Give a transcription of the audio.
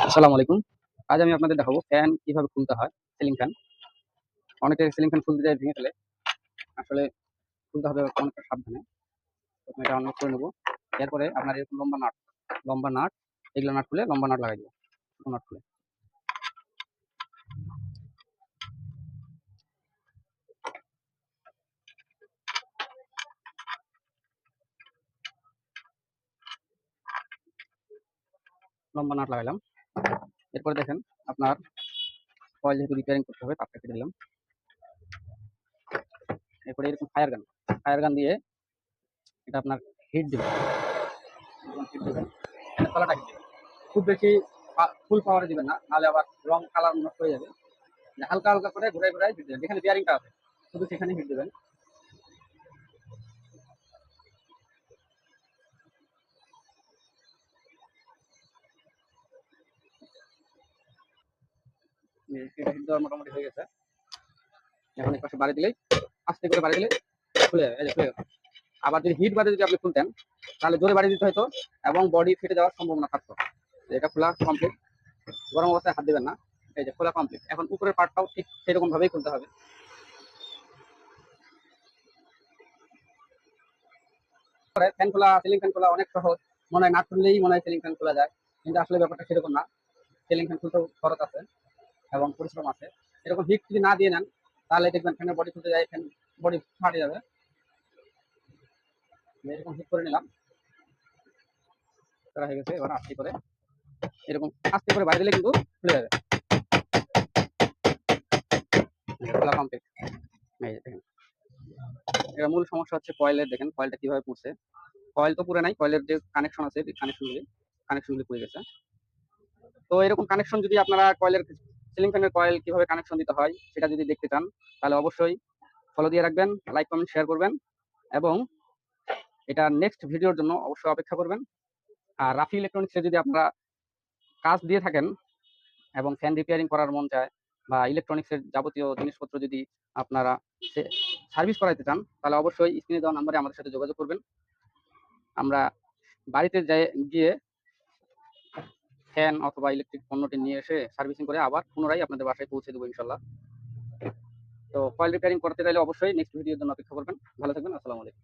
আসসালামু আলাইকুম। আজ আমি আপনাদের দেখাবো ফ্যান কিভাবে খুলতে হয়। Ceiling fan. অনেকে সিলিং ফ্যান খুলতে যায় ভেঙে ফেলে। আসলে খুলতে হবে অনেকটা সাবধানে। প্রথমে এটা আনলক করে নেব। এরপরে আপনার এরকম লম্বা নাট এগুলো নাট খুলে লম্বা নাট লাগাই দিব। ছোট নাট খুলে লম্বা নাট লাগাইলাম। এরপরে দেখেন আপনার কয়েল যেহেতু রিপেয়ারিং করতে হবে তারটা কেটে দিলাম। এরপরে এরকম ফায়ার গান দিয়ে এটা আপনার হিট দিবেন। হিট দিবেন। এখানে তলাটা হিট দিবেন। খুব বেশি ফুল পাওয়ারে দিবেন না, নাহলে আবার রং কালার নষ্ট হয়ে যাবে। হালকা হালকা করে ঘুরাই ঘুরাই হিট দিবেন। যেখানে বিয়ারিংটা আছে শুধু সেখানে হিট দিবেন। এটা হিট দেওয়া মোটামুটি হয়ে গেছে। এখন এক পাশে বাড়ি দিলেই আস্তে করে বাড়ি দিলে খুলে যাবে। এই যে খুলে গেল। আবার যদি হিট বাদে যদি আপনি খুলতেন তাহলে জোরে বাড়ি দিতে হতো এবং বডি ফেটে যাওয়ার সম্ভাবনা থাকতো। এটা খোলা কমপ্লিট। গরম অবস্থায় হাত দিবেন না। এই যে খোলা কমপ্লিট। এখন উপরের পার্টটাও ঠিক সেরকম ভাবেই খুলতে হবে। ফ্যান খোলা, সিলিং ফ্যান খোলা অনেক সহজ। মনে হয় না খুললেই মনে হয় সিলিং ফ্যান খোলা যায়, কিন্তু আসলে ব্যাপারটা সেরকম না। সিলিং ফ্যান খুলতেও খরচ আছে এবং পরিশ্রম আছে। এরকম হিট যদি না দিয়ে নেন তাহলে দেখবেন ফ্যানের বডি খুলতে যায়, ফ্যান বডি ফাটে যাবে। এরকম হিট করে নিলাম, করা হয়ে গেছে। এবার আস্তে করে এরকম আস্তে করে বাইরে দিলে কিন্তু খুলে যাবে। খোলা কমপ্লিট। এই যে দেখেন, এটা মূল সমস্যা হচ্ছে কয়েলের। দেখেন কয়েলটা কিভাবে পুড়ছে। কয়েল তো পুড়ে নাই, কয়েলের যে কানেকশন আছে কানেকশনগুলি পুড়ে গেছে। তো এরকম কানেকশন যদি আপনারা কয়েলের সিলিং ফ্যানের কয়েল কিভাবে কানেকশন দিতে হয় সেটা যদি দেখতে চান তাহলে অবশ্যই ফলো দিয়ে রাখবেন, লাইক কমেন্ট শেয়ার করবেন এবং এটা নেক্সট ভিডিওর জন্য অবশ্যই অপেক্ষা করবেন। আর রাফি ইলেকট্রনিক্সে যদি আপনারা কাজ দিয়ে থাকেন এবং ফ্যান রিপেয়ারিং করার মন চায় বা ইলেকট্রনিক্সের যাবতীয় জিনিসপত্র যদি আপনারা সার্ভিস করাইতে চান তাহলে অবশ্যই স্ক্রিনে দেওয়া নম্বরে আমাদের সাথে যোগাযোগ করবেন। আমরা বাড়িতে গিয়ে ফ্যান অথবা ইলেকট্রিক পণ্যটি নিয়ে এসে সার্ভিসিং করে আবার পুনরায় আপনাদের বাসায় পৌঁছে দেবো ইনশাল্লাহ। তো কয়েল রিপেয়ারিং করতে চাইলে অবশ্যই নেক্সট ভিডিওর জন্য অপেক্ষা করবেন। ভালো থাকবেন। আসসালামু আলাইকুম।